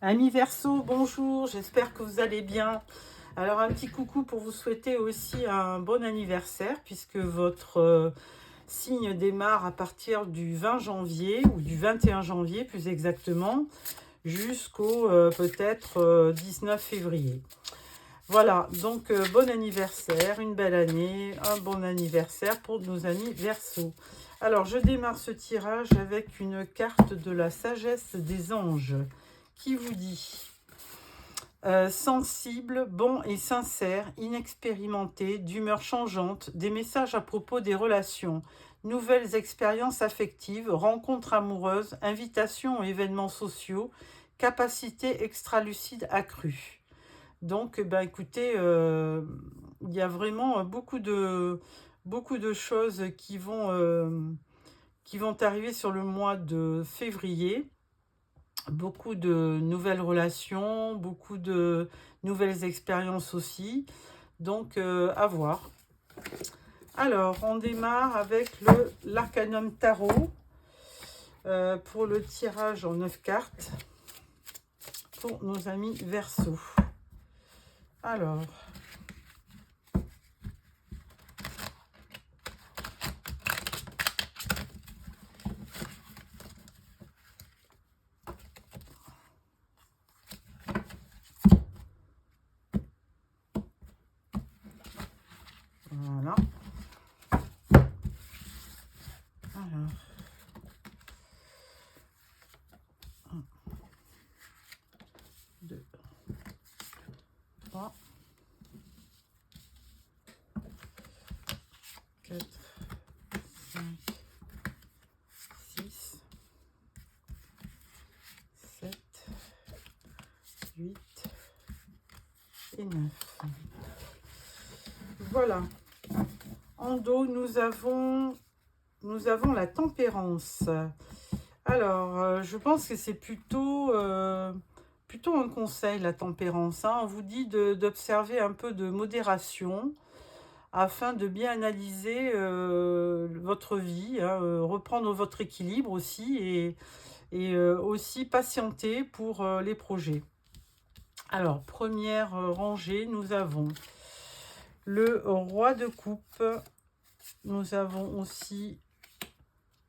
Amis Verseau, bonjour, j'espère que vous allez bien. Alors un petit coucou pour vous souhaiter aussi un bon anniversaire puisque votre signe démarre à partir du 20 janvier ou du 21 janvier plus exactement jusqu'au peut-être 19 février. Voilà, donc bon anniversaire, une belle année, un bon anniversaire pour nos amis Verseau. Alors je démarre ce tirage avec une carte de la sagesse des anges qui vous dit sensible, bon et sincère, inexpérimenté, d'humeur changeante, des messages à propos des relations, nouvelles expériences affectives, rencontres amoureuses, invitations aux événements sociaux, capacité extralucide accrue. Donc, ben, écoutez, il y a vraiment beaucoup de choses qui vont arriver sur le mois de février. Beaucoup de nouvelles relations, beaucoup de nouvelles expériences aussi. Donc, à voir. Alors, on démarre avec l'Arcanum Tarot pour le tirage en 9 cartes pour nos amis Verseau. Alors, voilà. Alors, 1, 2, 3, 4, 5, 6, 7, 8 et 9. Voilà. En dos, nous avons la tempérance. Alors, je pense que c'est plutôt un conseil, la tempérance. Hein. On vous dit d'observer un peu de modération afin de bien analyser votre vie, hein, reprendre votre équilibre aussi et aussi patienter pour les projets. Alors, première rangée, nous avons le roi de coupe. Nous avons aussi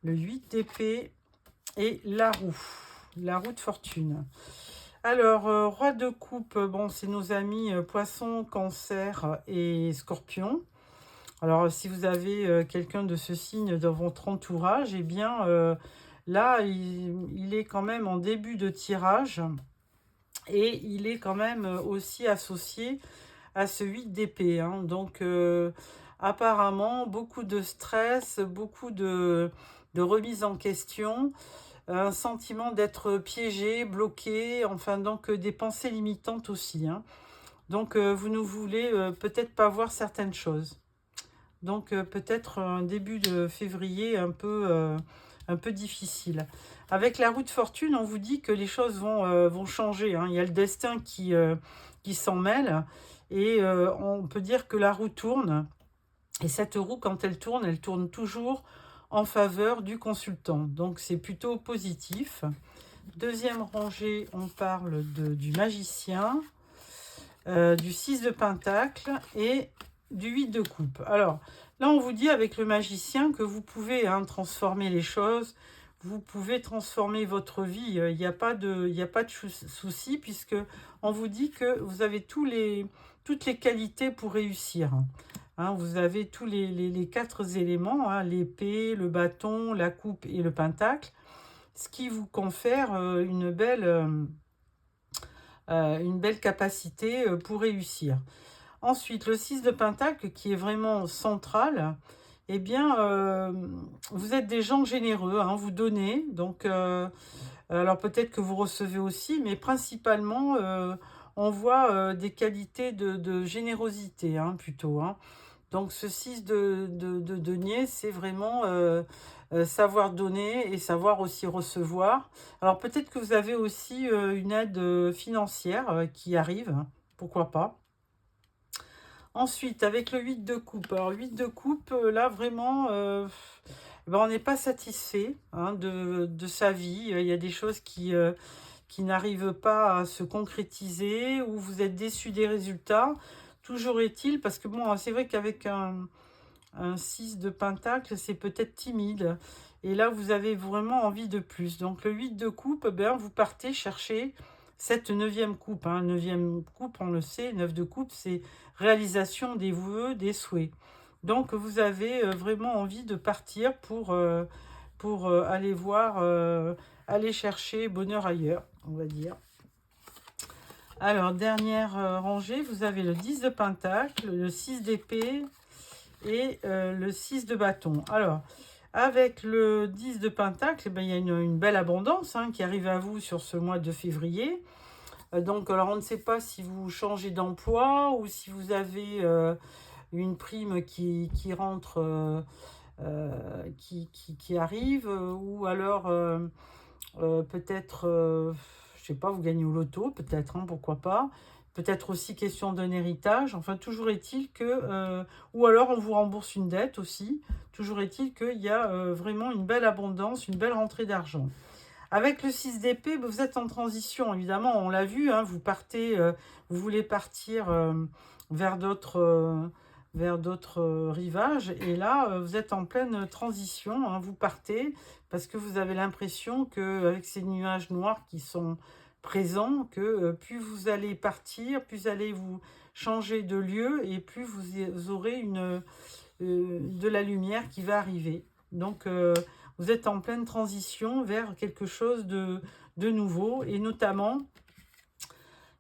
le 8 d'épée et la roue de fortune. Alors, roi de coupe, bon, c'est nos amis poisson, cancer et scorpion. Alors, si vous avez quelqu'un de ce signe dans votre entourage, eh bien, là, il est quand même en début de tirage et il est quand même aussi associé à ce 8 d'épée. Hein. Donc, apparemment, beaucoup de stress, beaucoup de remise en question, un sentiment d'être piégé, bloqué, enfin, donc des pensées limitantes aussi. Hein. Donc, vous ne voulez peut-être pas voir certaines choses. Donc, peut-être un début de février un peu difficile. Avec la roue de fortune, on vous dit que les choses vont changer. Hein. Il y a le destin qui s'en mêle. Et on peut dire que la roue tourne. Et cette roue, quand elle tourne toujours en faveur du consultant. Donc, c'est plutôt positif. Deuxième rangée, on parle du magicien, du 6 de pentacle et du 8 de coupe. Alors, là, on vous dit avec le magicien que vous pouvez transformer les choses, vous pouvez transformer votre vie. Il n'y a pas de souci puisque on vous dit que vous avez toutes les qualités pour réussir. Hein, vous avez tous les 4 éléments, hein, l'épée, le bâton, la coupe et le pentacle, ce qui vous confère une belle capacité pour réussir. Ensuite, le 6 de pentacle qui est vraiment central, eh bien, vous êtes des gens généreux, hein, vous donnez, donc alors peut-être que vous recevez aussi, mais principalement, on voit des qualités de générosité, hein, plutôt. Hein. Donc ce 6 de denier, c'est vraiment savoir donner et savoir aussi recevoir. Alors peut-être que vous avez aussi une aide financière qui arrive, hein, pourquoi pas. Ensuite, avec le 8 de coupe. Alors 8 de coupe, là vraiment, ben, on n'est pas satisfait hein, de sa vie. Il y a des choses qui qui n'arrivent pas à se concrétiser, ou vous êtes déçu des résultats. Toujours est-il, parce que bon, c'est vrai qu'avec un 6 de pentacle, c'est peut-être timide. Et là, vous avez vraiment envie de plus. Donc, le 8 de coupe, ben, vous partez chercher cette 9e coupe. Hein. 9e coupe, on le sait, 9 de coupe, c'est réalisation des vœux, des souhaits. Donc, vous avez vraiment envie de partir pour aller voir, aller chercher bonheur ailleurs, on va dire. Alors, dernière rangée, vous avez le 10 de pentacle, le 6 d'épée et le 6 de bâton. Alors, avec le 10 de pentacle, eh ben, il y a une belle abondance hein, qui arrive à vous sur ce mois de février. Donc, alors, on ne sait pas si vous changez d'emploi ou si vous avez une prime qui rentre, qui arrive, ou alors peut-être, je sais pas, vous gagnez au loto, peut-être, hein, pourquoi pas. Peut-être aussi question d'un héritage. Enfin, toujours est-il que... ou alors, on vous rembourse une dette aussi. Toujours est-il qu'il y a vraiment une belle abondance, une belle rentrée d'argent. Avec le 6 d'épée, vous êtes en transition, évidemment. On l'a vu, hein, vous partez... vous voulez partir vers d'autres rivages. Et là, vous êtes en pleine transition. Hein, vous partez parce que vous avez l'impression qu'avec ces nuages noirs qui sont présent, que plus vous allez partir, plus allez vous changer de lieu et plus vous aurez de la lumière qui va arriver. Donc, vous êtes en pleine transition vers quelque chose de nouveau et notamment,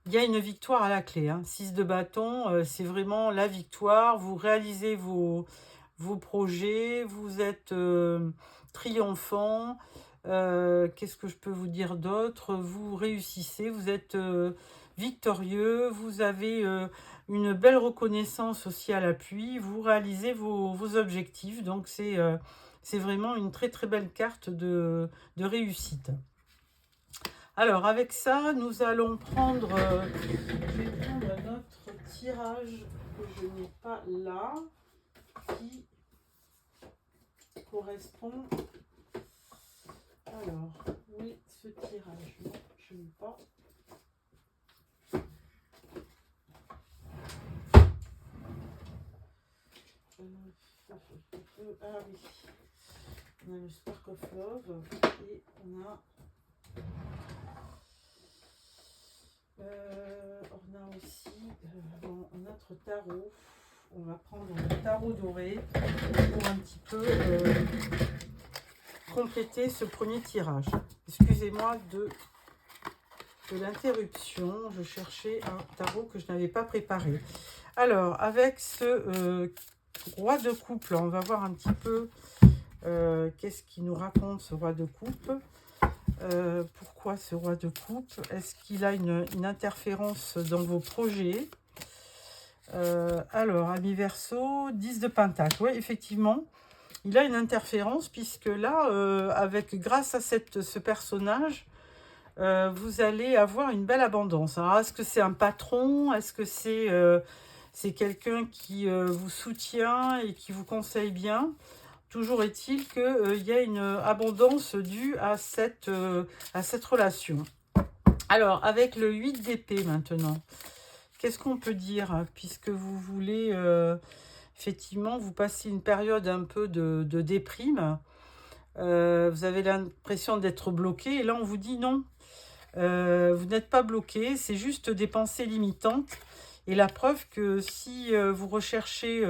il y a une victoire à la clé. Hein. 6 de bâton, c'est vraiment la victoire. Vous réalisez vos projets, vous êtes triomphant. Qu'est-ce que je peux vous dire d'autre? Vous réussissez, vous êtes victorieux, vous avez une belle reconnaissance aussi à l'appui, vous réalisez vos objectifs. Donc, c'est vraiment une très très belle carte de réussite. Alors, avec ça, nous allons prendre... je vais prendre notre tirage que je n'ai pas là, qui correspond... Alors, oui, ce tirage, non, je n'ai pas. Ah oui, on a le Spark of Love et on a aussi notre tarot. On va prendre le tarot doré pour un petit peu compléter ce premier tirage. Excusez-moi de l'interruption. Je cherchais un tarot que je n'avais pas préparé. Alors, avec ce roi de coupe, on va voir un petit peu qu'est-ce qu'il nous raconte, ce roi de coupe. Pourquoi ce roi de coupe? Est-ce qu'il a une interférence dans vos projets? Alors, ami Verseau, 10 de pentacle. Oui, effectivement, il a une interférence puisque là, grâce à ce personnage, vous allez avoir une belle abondance. Alors, est-ce que c'est un patron? Est-ce que c'est quelqu'un qui vous soutient et qui vous conseille bien? Toujours est-il qu'il y a une abondance due à cette relation. Alors, avec le 8 d'épée maintenant, qu'est-ce qu'on peut dire? Puisque vous voulez, effectivement, vous passez une période un peu de déprime. Vous avez l'impression d'être bloqué. Et là, on vous dit non. Vous n'êtes pas bloqué. C'est juste des pensées limitantes. Et la preuve que si vous recherchez...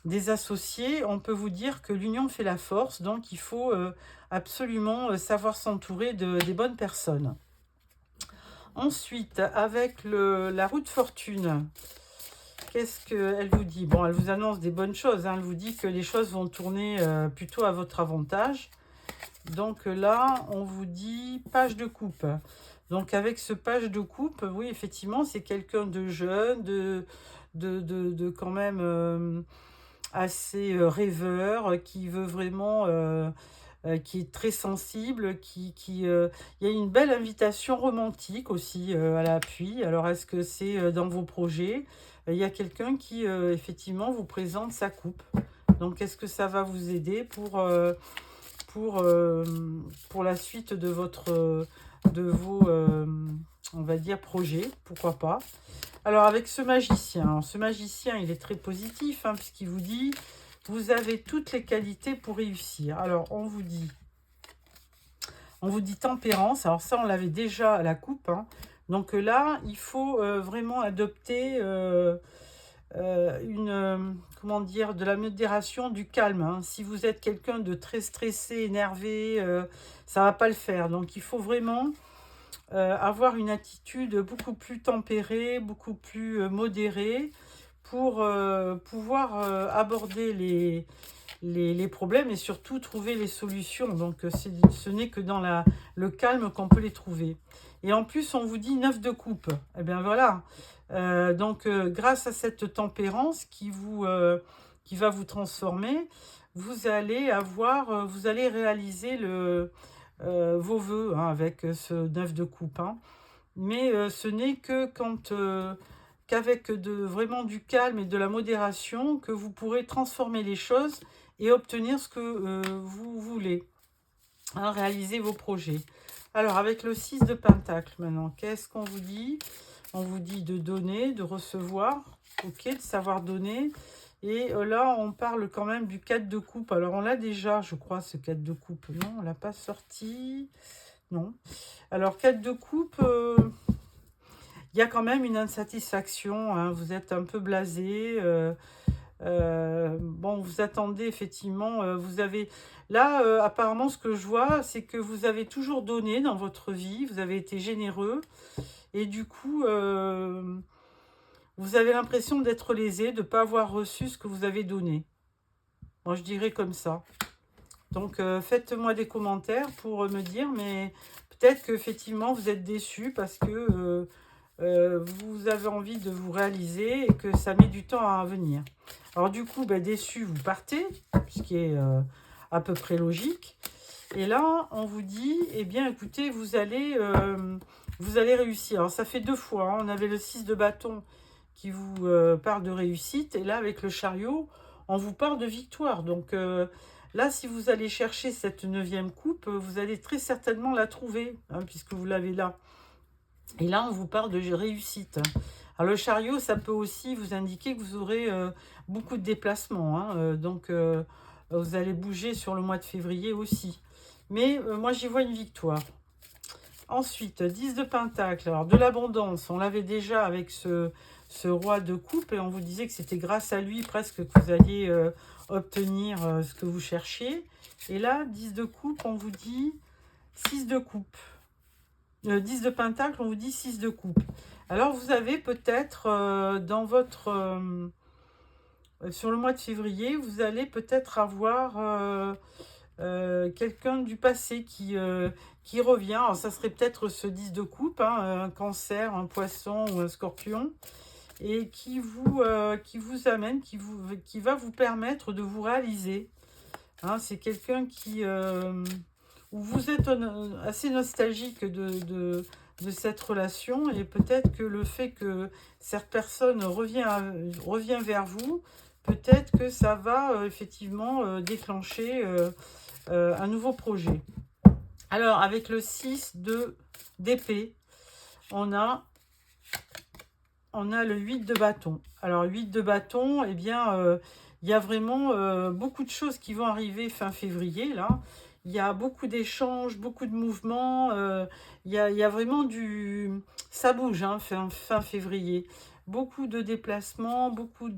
des associés, on peut vous dire que l'union fait la force, donc il faut absolument savoir s'entourer des bonnes personnes. Ensuite, avec la roue de fortune, qu'est-ce qu'elle vous dit? Bon, elle vous annonce des bonnes choses, hein. Elle vous dit que les choses vont tourner plutôt à votre avantage. Donc là, on vous dit page de coupe. Donc avec ce page de coupe, oui, effectivement, c'est quelqu'un de jeune, de quand même... assez rêveur, qui veut vraiment, qui est très sensible, il y a une belle invitation romantique aussi à l'appui. Alors, est-ce que c'est dans vos projets? Il y a quelqu'un qui, effectivement, vous présente sa coupe. Donc, est-ce que ça va vous aider pour la suite de votre de vos, on va dire, projets, pourquoi pas. Alors, avec ce magicien, il est très positif, hein, puisqu'il vous dit, vous avez toutes les qualités pour réussir. Alors, on vous dit tempérance. Alors ça, on l'avait déjà à la coupe, hein. Donc là, il faut vraiment adopter comment dire, de la modération, du calme, hein. Si vous êtes quelqu'un de très stressé, énervé, ça va pas le faire. Donc il faut vraiment avoir une attitude beaucoup plus tempérée, beaucoup plus modérée pour pouvoir aborder les problèmes et surtout trouver les solutions. Donc ce n'est que dans le calme qu'on peut les trouver. Et en plus, on vous dit 9 de coupe. Eh bien voilà. Donc grâce à cette tempérance qui va vous transformer, vous allez réaliser vos vœux, hein, avec ce 9 de coupe, hein. Mais ce n'est que qu'avec vraiment du calme et de la modération que vous pourrez transformer les choses et obtenir ce que vous voulez, hein, réaliser vos projets. Alors, avec le 6 de Pentacle, maintenant, qu'est-ce qu'on vous dit? On vous dit de donner, de recevoir, ok, de savoir donner. Et là, on parle quand même du 4 de coupe. Alors, on l'a déjà, je crois, ce 4 de coupe. Non, on ne l'a pas sorti. Non. Alors, 4 de coupe, il y a quand même une insatisfaction, hein. Vous êtes un peu blasé. Bon, vous attendez effectivement, vous avez là apparemment ce que je vois, c'est que vous avez toujours donné dans votre vie, vous avez été généreux et du coup vous avez l'impression d'être lésé, de ne pas avoir reçu ce que vous avez donné. Moi je dirais comme ça. Donc faites-moi des commentaires pour me dire, mais peut-être qu'effectivement vous êtes déçu parce que vous avez envie de vous réaliser et que ça met du temps à venir. Alors du coup, déçu, vous partez, ce qui est à peu près logique. Et là, on vous dit, eh bien, écoutez, vous allez réussir. Alors ça fait 2 fois, hein. On avait le 6 de bâton qui vous parle de réussite. Et là, avec le chariot, on vous parle de victoire. Donc là, si vous allez chercher cette 9e coupe, vous allez très certainement la trouver, hein, puisque vous l'avez là. Et là, on vous parle de réussite. Alors, le chariot, ça peut aussi vous indiquer que vous aurez beaucoup de déplacements, hein. Donc, vous allez bouger sur le mois de février aussi. Mais moi, j'y vois une victoire. Ensuite, 10 de Pentacle. Alors, de l'abondance, on l'avait déjà avec ce roi de coupe. Et on vous disait que c'était grâce à lui presque que vous alliez obtenir ce que vous cherchiez. Et là, 10 de coupe, on vous dit 6 de coupe. 10 de Pentacle, on vous dit 6 de coupe. Alors, vous avez peut-être dans votre... sur le mois de février, vous allez peut-être avoir quelqu'un du passé qui revient. Alors, ça serait peut-être ce 10 de coupe, hein, un cancer, un poisson ou un scorpion, et qui vous amène, qui va vous permettre de vous réaliser. Hein, c'est quelqu'un qui... où vous êtes assez nostalgique de cette relation, et peut-être que le fait que cette personne revient vers vous, peut-être que ça va effectivement déclencher un nouveau projet. Alors, avec le 6 d'épée, on a le 8 de bâton. Alors, 8 de bâton, eh bien, il y a vraiment beaucoup de choses qui vont arriver fin février, là. Il y a beaucoup d'échanges, beaucoup de mouvements. Il y a vraiment du... Ça bouge, hein, fin février. Beaucoup de déplacements, beaucoup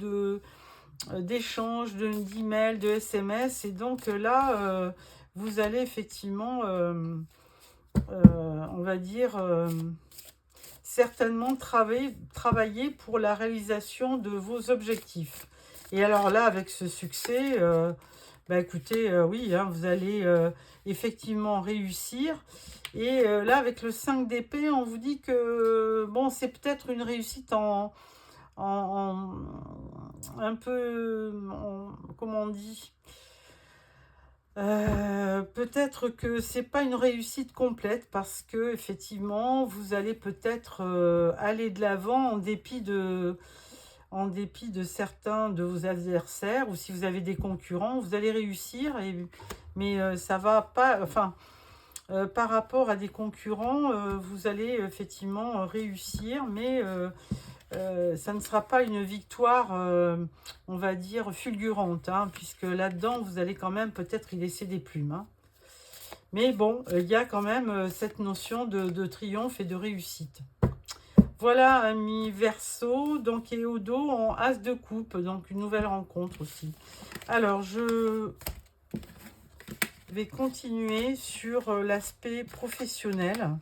d'échanges, d'emails, de SMS. Et donc là, vous allez effectivement, on va dire, certainement travailler pour la réalisation de vos objectifs. Et alors là, avec ce succès... écoutez, oui, hein, vous allez effectivement réussir. Et là, avec le 5 d'épée, on vous dit que, bon, c'est peut-être une réussite un peu, comment on dit, peut-être que c'est pas une réussite complète parce que effectivement, vous allez peut-être aller de l'avant en dépit de certains de vos adversaires, ou si vous avez des concurrents, vous allez réussir, mais ça va pas... Enfin, par rapport à des concurrents, vous allez effectivement réussir, mais ça ne sera pas une victoire, on va dire, fulgurante, hein, puisque là-dedans, vous allez quand même peut-être y laisser des plumes. Hein. Mais bon, il y a quand même cette notion de triomphe et de réussite. Voilà, ami Verseau, donc et au dos en as de coupe, donc une nouvelle rencontre aussi. Alors, je vais continuer sur l'aspect professionnel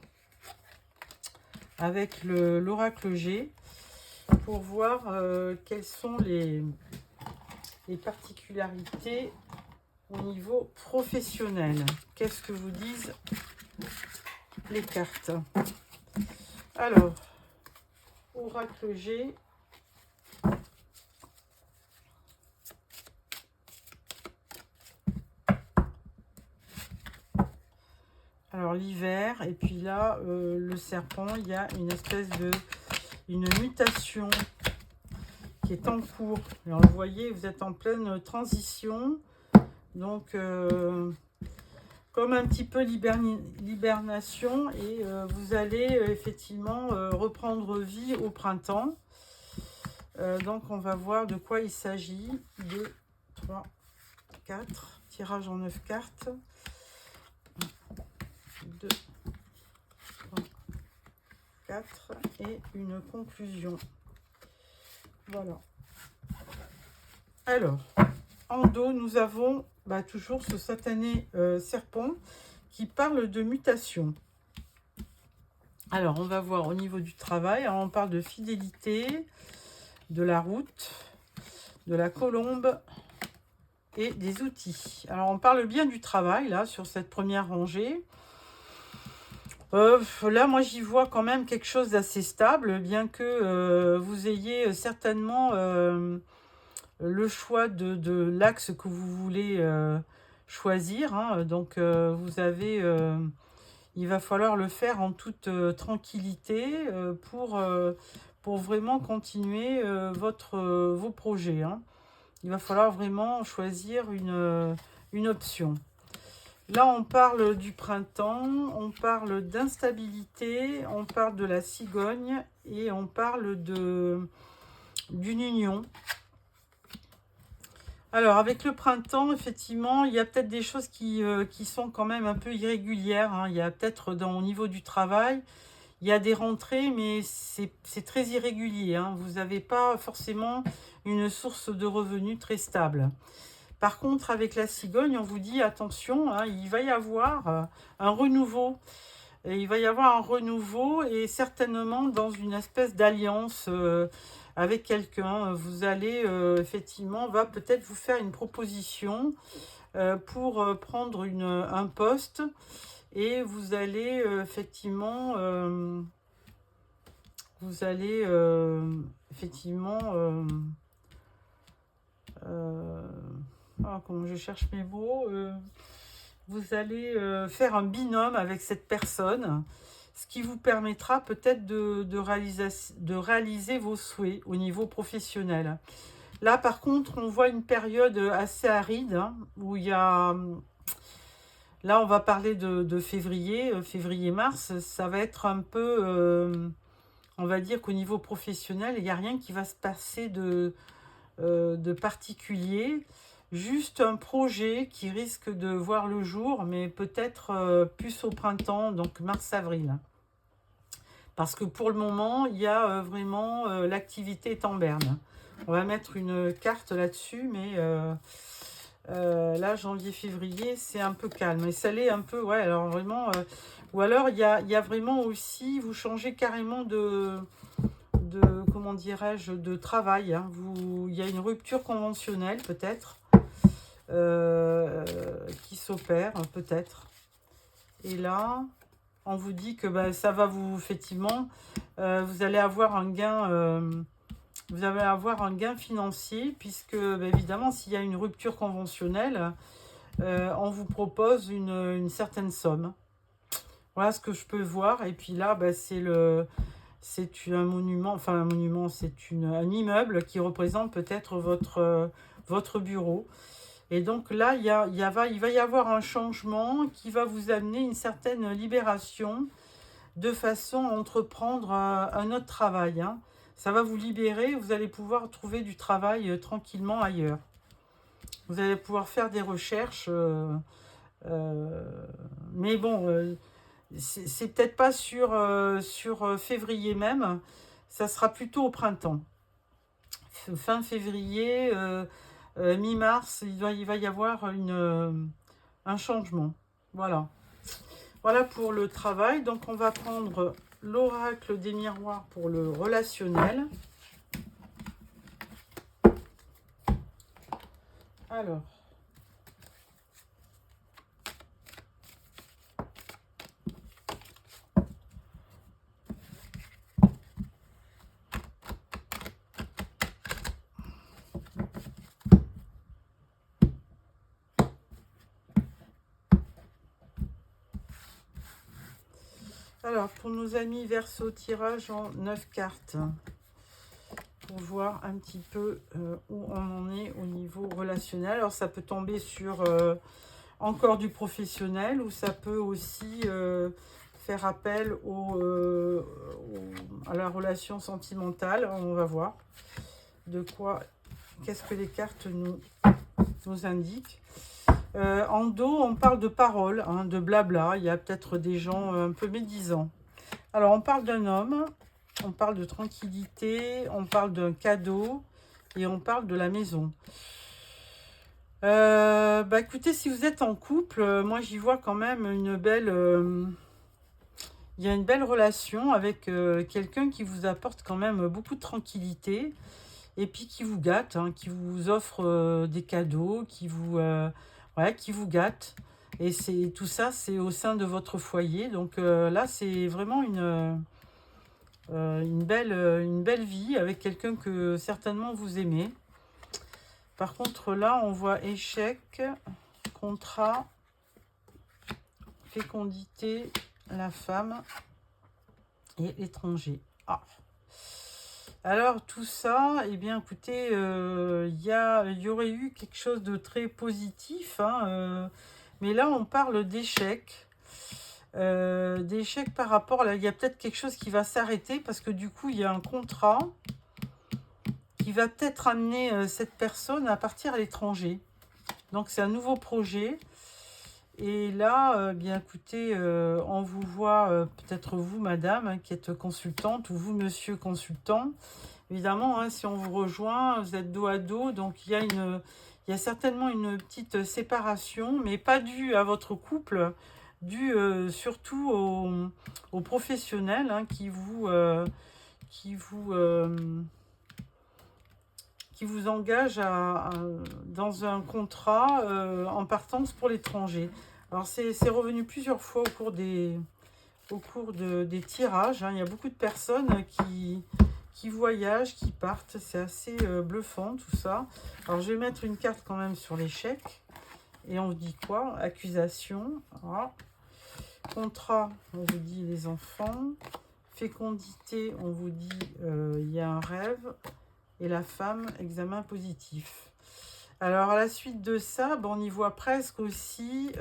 avec l'oracle G pour voir quelles sont les particularités au niveau professionnel. Qu'est-ce que vous disent les cartes? Alors, oracle G. Alors l'hiver, et puis là, le serpent, il y a une espèce de une mutation qui est en cours. Alors vous voyez, vous êtes en pleine transition, donc comme un petit peu l'hibernation, et vous allez effectivement reprendre vie au printemps. Donc on va voir de quoi il s'agit. 2, 3, 4, tirage en 9 cartes. 2, 3, 4 et une conclusion. Voilà. Alors, en dos, nous avons toujours ce satané serpent qui parle de mutation. Alors, on va voir au niveau du travail. Alors, on parle de fidélité, de la route, de la colombe et des outils. Alors, on parle bien du travail, là, sur cette première rangée. Là, moi, j'y vois quand même quelque chose d'assez stable, bien que vous ayez certainement le choix de l'axe que vous voulez choisir. Hein. Donc, vous avez... il va falloir le faire en toute tranquillité pour vraiment continuer vos projets. Hein. Il va falloir vraiment choisir une option. Là, on parle du printemps, on parle d'instabilité, on parle de la cigogne et on parle d'une union. Alors, avec le printemps, effectivement, il y a peut-être des choses qui sont quand même un peu irrégulières. Hein. Il y a peut-être au niveau du travail, il y a des rentrées, mais c'est très irrégulier. Hein. Vous n'avez pas forcément une source de revenus très stable. Par contre, avec la cigogne, on vous dit attention, hein, il va y avoir un renouveau. Et il va y avoir un renouveau et certainement dans une espèce d'alliance avec quelqu'un. Vous allez effectivement, va peut-être vous faire une proposition pour prendre un poste et vous allez effectivement, comment je cherche mes mots, vous allez faire un binôme avec cette personne, ce qui vous permettra peut-être de réaliser vos souhaits au niveau professionnel. Là, par contre, on voit une période assez aride, hein, où il y a... Là, on va parler de février, février-mars, ça va être un peu... on va dire qu'au niveau professionnel, il n'y a rien qui va se passer de particulier. Juste un projet qui risque de voir le jour, mais peut-être plus au printemps, donc mars-avril. Parce que pour le moment, il y a vraiment... l'activité est en berne. On va mettre une carte là-dessus, mais là, janvier-février, c'est un peu calme. Et ça l'est un peu, ouais, alors vraiment... ou alors, il y a vraiment aussi... Vous changez carrément comment dirais-je, de travail. Hein. Il y a une rupture conventionnelle, peut-être. Qui s'opère peut-être. Et là, on vous dit que ça va vous, effectivement, vous allez avoir un gain, financier, puisque évidemment, s'il y a une rupture conventionnelle, on vous propose une certaine somme. Voilà ce que je peux voir. Et puis là, c'est un monument, enfin un monument, c'est un immeuble qui représente peut-être votre bureau. Et donc là, il va y avoir un changement qui va vous amener une certaine libération de façon à entreprendre un autre travail. Hein. Ça va vous libérer, vous allez pouvoir trouver du travail tranquillement ailleurs. Vous allez pouvoir faire des recherches, mais bon, c'est peut-être pas sur février même, ça sera plutôt au printemps. Fin février, mi-mars, il va y avoir un changement. Voilà. Voilà pour le travail. Donc, on va prendre l'oracle des miroirs pour le relationnel. Alors. Alors, pour nos amis Verseau, tirage en 9 cartes. Pour voir un petit peu où on en est au niveau relationnel. Alors, ça peut tomber sur encore du professionnel ou ça peut aussi faire appel à la relation sentimentale. On va voir de quoi, qu'est-ce que les cartes nous indiquent. En dos, on parle de paroles, hein, de blabla. Il y a peut-être des gens un peu médisants. Alors, on parle d'un homme, on parle de tranquillité, on parle d'un cadeau et on parle de la maison. Bah écoutez, si vous êtes en couple, moi j'y vois quand même une belle... il y a une belle relation avec quelqu'un qui vous apporte quand même beaucoup de tranquillité et puis qui vous gâte, hein, qui vous offre des cadeaux, qui vous gâte. Et tout ça, c'est au sein de votre foyer. Donc là, c'est vraiment une belle vie avec quelqu'un que certainement vous aimez. Par contre, là, on voit échec, contrat, fécondité, la femme et l'étranger. Ah. Alors, tout ça, eh bien, écoutez, il y aurait eu quelque chose de très positif, hein, mais là, on parle d'échec. D'échec par rapport, là, il y a peut-être quelque chose qui va s'arrêter parce que du coup, il y a un contrat qui va peut-être amener cette personne à partir à l'étranger. Donc, c'est un nouveau projet. Et là, bien écoutez, on vous voit, peut-être vous, madame, hein, qui êtes consultante, ou vous, monsieur consultant. Évidemment, hein, si on vous rejoint, vous êtes dos à dos, donc il y a certainement une petite séparation, mais pas due à votre couple, due surtout aux professionnels hein, qui vous engage dans un contrat en partance pour l'étranger. Alors, c'est revenu plusieurs fois au cours des tirages. Hein. Il y a beaucoup de personnes qui voyagent, qui partent. C'est assez bluffant, tout ça. Alors, je vais mettre une carte quand même sur l'échec. Et on vous dit quoi? Accusation. Voilà. Contrat, on vous dit les enfants. Fécondité, on vous dit il y a un rêve. Et la femme, examen positif. Alors, à la suite de ça, bon, on y voit presque aussi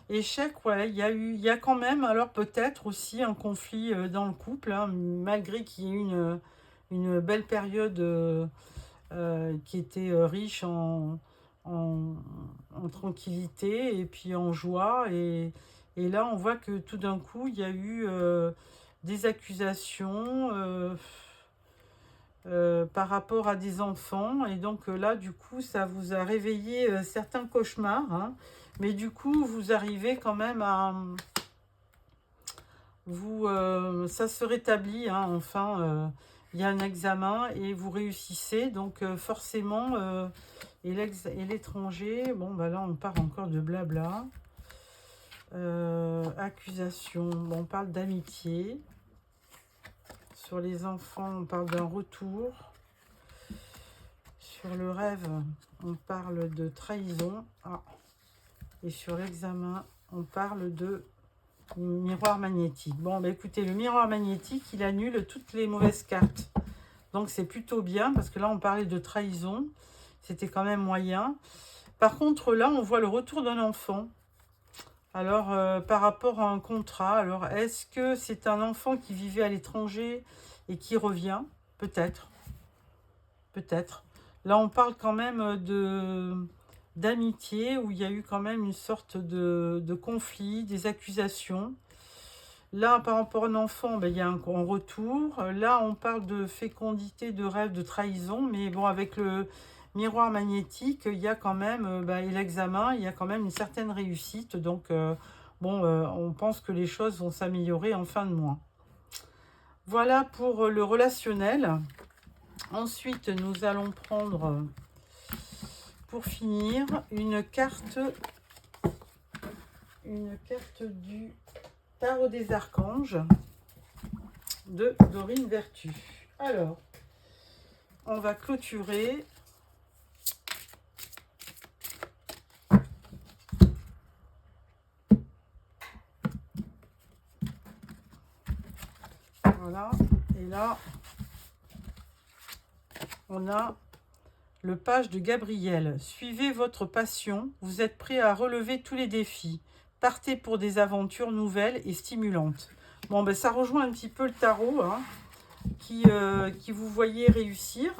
échec. Ouais, il y a quand même, alors peut-être aussi un conflit dans le couple, hein, malgré qu'il y ait eu une belle période qui était riche en tranquillité et puis en joie. Et là, on voit que tout d'un coup, il y a eu des accusations... par rapport à des enfants et donc là du coup ça vous a réveillé certains cauchemars hein, mais du coup vous arrivez quand même à ça se rétablit hein, enfin il y a un examen et vous réussissez donc forcément et l'étranger bon bah là on part encore de blabla accusation bon, on parle d'amitié. Sur les enfants, on parle d'un retour. Sur le rêve, on parle de trahison. Ah. Et sur l'examen, on parle de miroir magnétique. Bon, bah écoutez, le miroir magnétique, il annule toutes les mauvaises cartes. Donc, c'est plutôt bien, parce que là, on parlait de trahison. c'était quand même moyen. Par contre, là, on voit le retour d'un enfant. Alors, par rapport à un contrat, alors est-ce que c'est un enfant qui vivait à l'étranger et qui revient? Peut-être, peut-être. Là, on parle quand même d'amitié où il y a eu quand même une sorte de conflit, des accusations. Là, par rapport à un enfant, ben, il y a un retour. Là, on parle de fécondité, de rêve, de trahison. Mais bon, avec le miroir magnétique, il y a quand même, ben, et l'examen, il y a quand même une certaine réussite. Donc, bon, on pense que les choses vont s'améliorer en fin de mois. Voilà pour le relationnel. Ensuite, nous allons prendre, pour finir, une carte du Tarot des Archanges de Dorine Vertu. Alors, on va clôturer. Voilà. Et là, on a le page de Gabriel. Suivez votre passion. Vous êtes prêt à relever tous les défis. Partez pour des aventures nouvelles et stimulantes. Bon, ben ça rejoint un petit peu le tarot, hein, qui vous voyez réussir,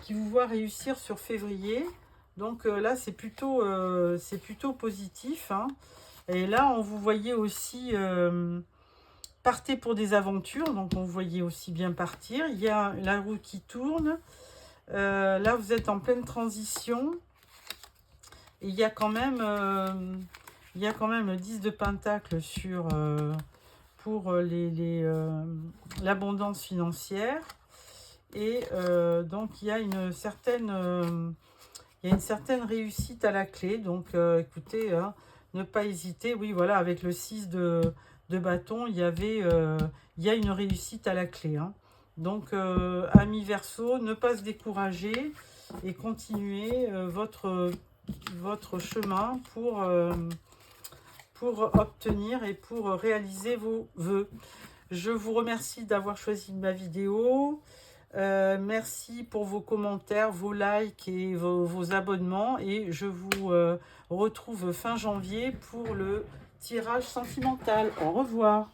qui vous voit réussir sur février. Donc là, c'est plutôt positif. Hein. Et là, on vous voyait aussi partez pour des aventures. Donc, on vous voyait aussi bien partir. Il y a la roue qui tourne. Là, vous êtes en pleine transition. Et il y a quand même le 10 de Pentacle pour l'abondance financière. Et donc, il y a une certaine réussite à la clé. Donc, écoutez, hein, ne pas hésiter. Oui, voilà, avec le 6 de bâton, il y a une réussite à la clé. Hein. Donc, amis Verseau, ne pas se décourager et continuer votre chemin pour obtenir et pour réaliser vos vœux. Je vous remercie d'avoir choisi ma vidéo. Merci pour vos commentaires, vos likes et vos abonnements. Et je vous retrouve fin janvier pour le tirage sentimental. Au revoir.